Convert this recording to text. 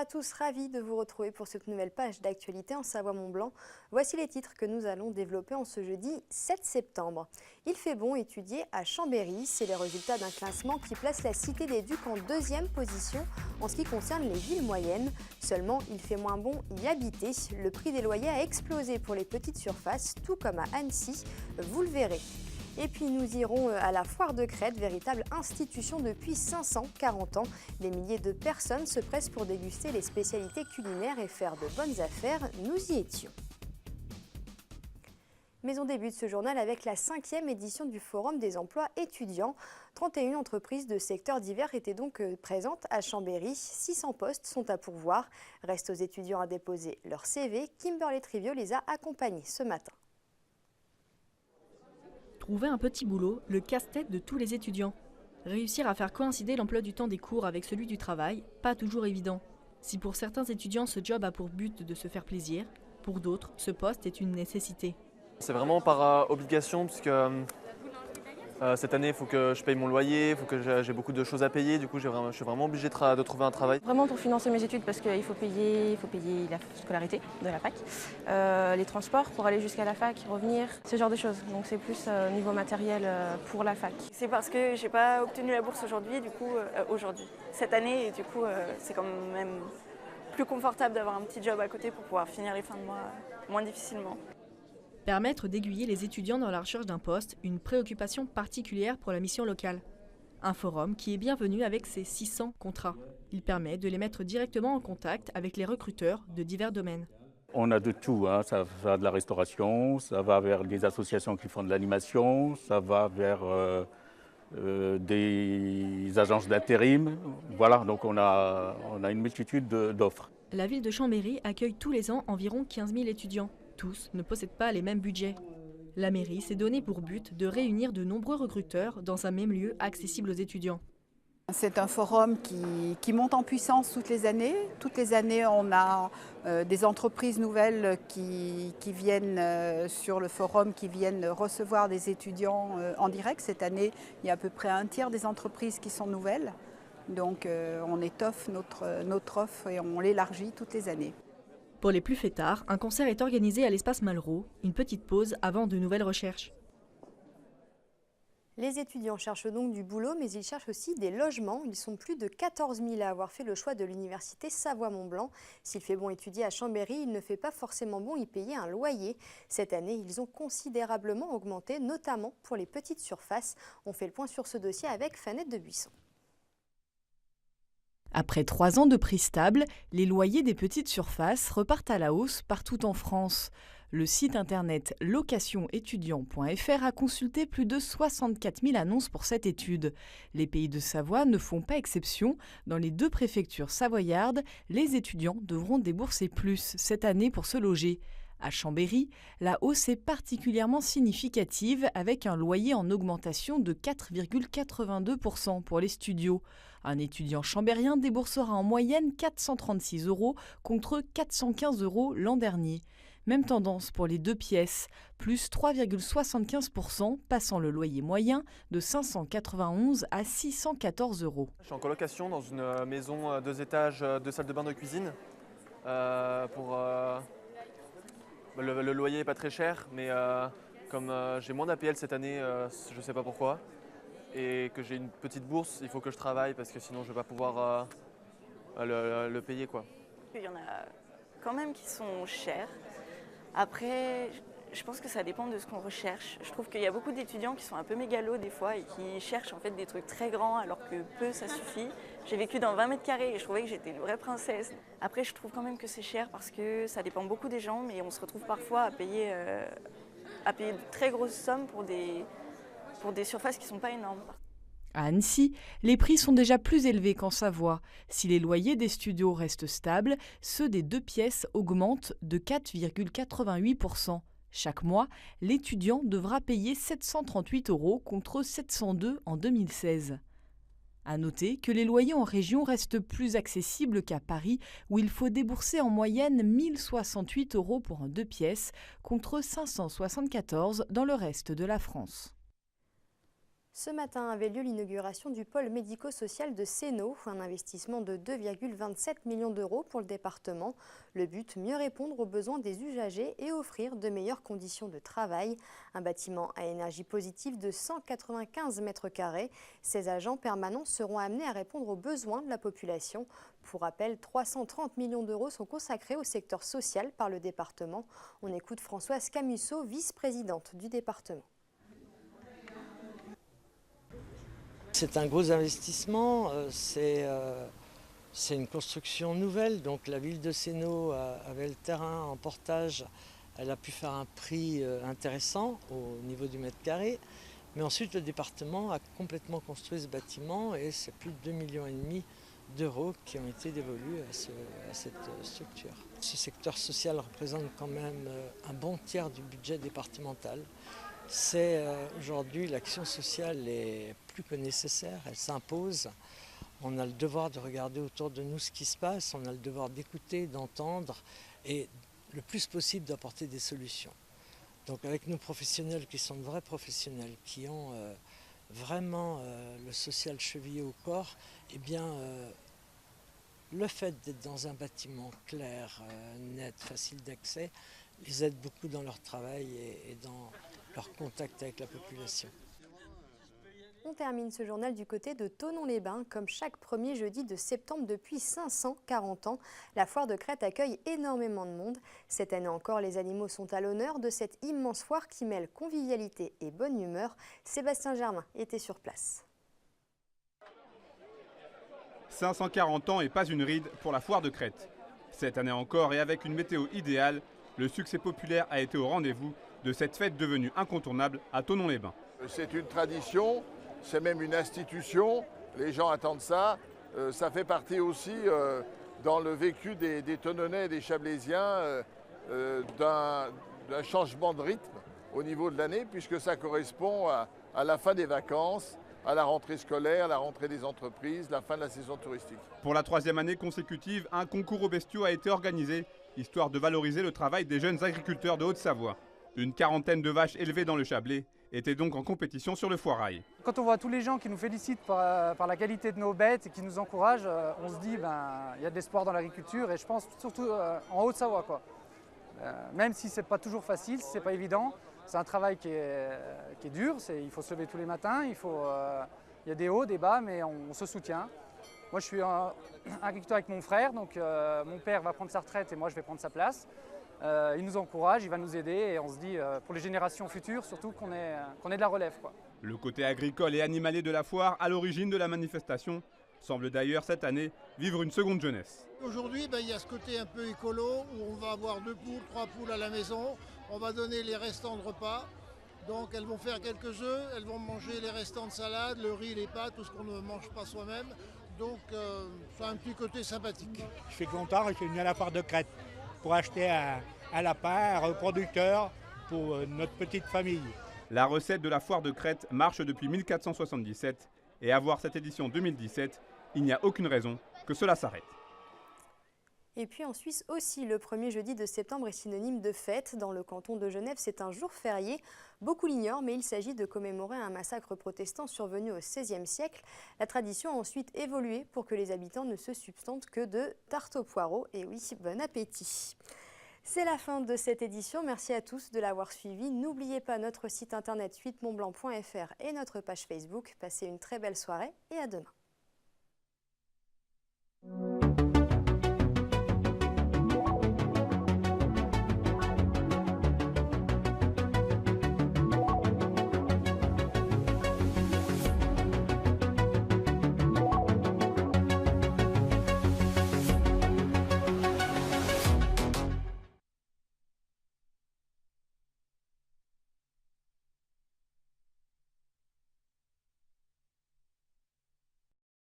à tous, ravis de vous retrouver pour cette nouvelle page d'actualité en Savoie-Mont-Blanc. Voici les titres que nous allons développer en ce jeudi 7 septembre. Il fait bon étudier à Chambéry. C'est les résultats d'un classement qui place la Cité des Ducs en deuxième position en ce qui concerne les villes moyennes. Seulement, il fait moins bon y habiter. Le prix des loyers a explosé pour les petites surfaces, tout comme à Annecy. Vous le verrez. Et puis nous irons à la Foire de Crète, véritable institution depuis 540 ans. Des milliers de personnes se pressent pour déguster les spécialités culinaires et faire de bonnes affaires. Nous y étions. Mais on débute ce journal avec la 5e édition du Forum des emplois étudiants. 31 entreprises de secteurs divers étaient donc présentes à Chambéry. 600 postes sont à pourvoir. Reste aux étudiants à déposer leur CV. Kimberly Trivio les a accompagnés ce matin. Trouver un petit boulot, le casse-tête de tous les étudiants. Réussir à faire coïncider l'emploi du temps des cours avec celui du travail, pas toujours évident. Si pour certains étudiants ce job a pour but de se faire plaisir, pour d'autres, ce poste est une nécessité. C'est vraiment par obligation, puisque cette année, il faut que je paye mon loyer, il faut que j'ai beaucoup de choses à payer, du coup je suis vraiment obligé de trouver un travail. Vraiment pour financer mes études, parce qu'il faut payer la scolarité de la fac, les transports pour aller jusqu'à la fac, revenir, ce genre de choses. Donc c'est plus niveau matériel pour la fac. C'est parce que j'ai pas obtenu la bourse aujourd'hui, cette année, et du coup c'est quand même plus confortable d'avoir un petit job à côté pour pouvoir finir les fins de mois moins difficilement. Permettre d'aiguiller les étudiants dans la recherche d'un poste, une préoccupation particulière pour la mission locale. Un forum qui est bienvenu avec ses 600 contrats. Il permet de les mettre directement en contact avec les recruteurs de divers domaines. On a de tout, hein. Ça va de la restauration, ça va vers des associations qui font de l'animation, ça va vers des agences d'intérim. Voilà, donc on a une multitude d'offres. La ville de Chambéry accueille tous les ans environ 15 000 étudiants. Tous ne possèdent pas les mêmes budgets. La mairie s'est donné pour but de réunir de nombreux recruteurs dans un même lieu accessible aux étudiants. C'est un forum qui monte en puissance toutes les années. Toutes les années, on a des entreprises nouvelles qui viennent sur le forum, qui viennent recevoir des étudiants en direct. Cette année, il y a à peu près un tiers des entreprises qui sont nouvelles. Donc on étoffe notre offre et on l'élargit toutes les années. Pour les plus fêtards, un concert est organisé à l'espace Malraux, une petite pause avant de nouvelles recherches. Les étudiants cherchent donc du boulot, mais ils cherchent aussi des logements. Ils sont plus de 14 000 à avoir fait le choix de l'université Savoie-Mont-Blanc. S'il fait bon étudier à Chambéry, il ne fait pas forcément bon y payer un loyer. Cette année, ils ont considérablement augmenté, notamment pour les petites surfaces. On fait le point sur ce dossier avec Fanette de Buisson. Après 3 ans de prix stables, les loyers des petites surfaces repartent à la hausse partout en France. Le site internet locationétudiant.fr a consulté plus de 64 000 annonces pour cette étude. Les Pays de Savoie ne font pas exception. Dans les 2 préfectures savoyardes, les étudiants devront débourser plus cette année pour se loger. À Chambéry, la hausse est particulièrement significative avec un loyer en augmentation de 4,82% pour les studios. Un étudiant chambérien déboursera en moyenne 436 € contre 415 € l'an dernier. Même tendance pour les 2 pièces, plus 3,75%, passant le loyer moyen de 591 à 614 €. Je suis en colocation dans une maison 2 étages, 2 salles de bain, de cuisine. Le loyer n'est pas très cher, mais comme j'ai moins d'APL cette année, je ne sais pas pourquoi, et que j'ai une petite bourse, il faut que je travaille parce que sinon je ne vais pas pouvoir le payer, quoi. Il y en a quand même qui sont chers. Après, je pense que ça dépend de ce qu'on recherche. Je trouve qu'il y a beaucoup d'étudiants qui sont un peu mégalos des fois et qui cherchent en fait des trucs très grands alors que peu ça suffit. J'ai vécu dans 20 mètres carrés et je trouvais que j'étais une vraie princesse. Après, je trouve quand même que c'est cher parce que ça dépend beaucoup des gens, mais on se retrouve parfois à payer de très grosses sommes pour des surfaces qui ne sont pas énormes. À Annecy, les prix sont déjà plus élevés qu'en Savoie. Si les loyers des studios restent stables, ceux des 2 pièces augmentent de 4,88%. Chaque mois, l'étudiant devra payer 738 € contre 702 en 2016. À noter que les loyers en région restent plus accessibles qu'à Paris, où il faut débourser en moyenne 1 068 € pour un 2 pièces, contre 574 € dans le reste de la France. Ce matin avait lieu l'inauguration du pôle médico-social de Sénaux, un investissement de 2,27 millions d'euros pour le département. Le but, mieux répondre aux besoins des usagers et offrir de meilleures conditions de travail. Un bâtiment à énergie positive de 195 mètres carrés. Ces agents permanents seront amenés à répondre aux besoins de la population. Pour rappel, 330 millions d'euros sont consacrés au secteur social par le département. On écoute Françoise Camusso, vice-présidente du département. C'est un gros investissement, c'est une construction nouvelle. Donc la ville de Sénaux avait le terrain en portage, elle a pu faire un prix intéressant au niveau du mètre carré. Mais ensuite le département a complètement construit ce bâtiment et c'est plus de 2,5 millions d'euros qui ont été dévolus à cette structure. Ce secteur social représente quand même un bon tiers du budget départemental. C'est aujourd'hui l'action sociale est plus que nécessaire, elle s'impose. On a le devoir de regarder autour de nous ce qui se passe, on a le devoir d'écouter, d'entendre et le plus possible d'apporter des solutions. Donc avec nos professionnels qui sont de vrais professionnels, qui ont vraiment le social chevillé au corps, eh bien le fait d'être dans un bâtiment clair, net, facile d'accès, les aide beaucoup dans leur travail et dans leur contact avec la population. On termine ce journal du côté de Thonon-les-Bains. Comme chaque premier jeudi de septembre depuis 540 ans, la foire de Crète accueille énormément de monde. Cette année encore, les animaux sont à l'honneur de cette immense foire qui mêle convivialité et bonne humeur. Sébastien Germain était sur place. 540 ans et pas une ride pour la foire de Crète. Cette année encore et avec une météo idéale, le succès populaire a été au rendez-vous de cette fête devenue incontournable à Thonon-les-Bains. C'est une tradition, c'est même une institution, les gens attendent ça. Ça fait partie aussi dans le vécu des Thononnais et des Chablaisiens d'un changement de rythme au niveau de l'année puisque ça correspond à la fin des vacances, à la rentrée scolaire, la rentrée des entreprises, la fin de la saison touristique. Pour la 3e année consécutive, un concours aux bestiaux a été organisé, histoire de valoriser le travail des jeunes agriculteurs de Haute-Savoie. Une quarantaine de vaches élevées dans le Chablais étaient donc en compétition sur le foirail. Quand on voit tous les gens qui nous félicitent par la qualité de nos bêtes et qui nous encouragent, on se dit il y a de l'espoir dans l'agriculture et je pense surtout en Haute-Savoie, quoi. Même si c'est pas toujours facile, si c'est pas évident, c'est un travail qui est dur, il faut se lever tous les matins, il y a des hauts, des bas, mais on se soutient. Moi je suis agriculteur avec mon frère, donc mon père va prendre sa retraite et moi je vais prendre sa place. Il nous encourage, il va nous aider et on se dit pour les générations futures surtout qu'on est de la relève, quoi. Le côté agricole et animalier de la foire, à l'origine de la manifestation, semble d'ailleurs cette année vivre une seconde jeunesse. Aujourd'hui, il y a ce côté un peu écolo où on va avoir 2 poules, 3 poules à la maison, on va donner les restants de repas. Donc elles vont faire quelques œufs, elles vont manger les restants de salade, le riz, les pâtes, tout ce qu'on ne mange pas soi-même. Donc ça a un petit côté sympathique. Je suis content, je suis venu à la foire de Crète pour acheter un lapin, un reproducteur pour notre petite famille. La recette de la foire de Crète marche depuis 1477 et à voir cette édition 2017, il n'y a aucune raison que cela s'arrête. Et puis en Suisse aussi, le premier jeudi de septembre est synonyme de fête. Dans le canton de Genève, c'est un jour férié. Beaucoup l'ignorent, mais il s'agit de commémorer un massacre protestant survenu au XVIe siècle. La tradition a ensuite évolué pour que les habitants ne se substantent que de tarte aux poireaux. Et oui, bon appétit! C'est la fin de cette édition. Merci à tous de l'avoir suivi. N'oubliez pas notre site internet 8montblanc.fr et notre page Facebook. Passez une très belle soirée et à demain.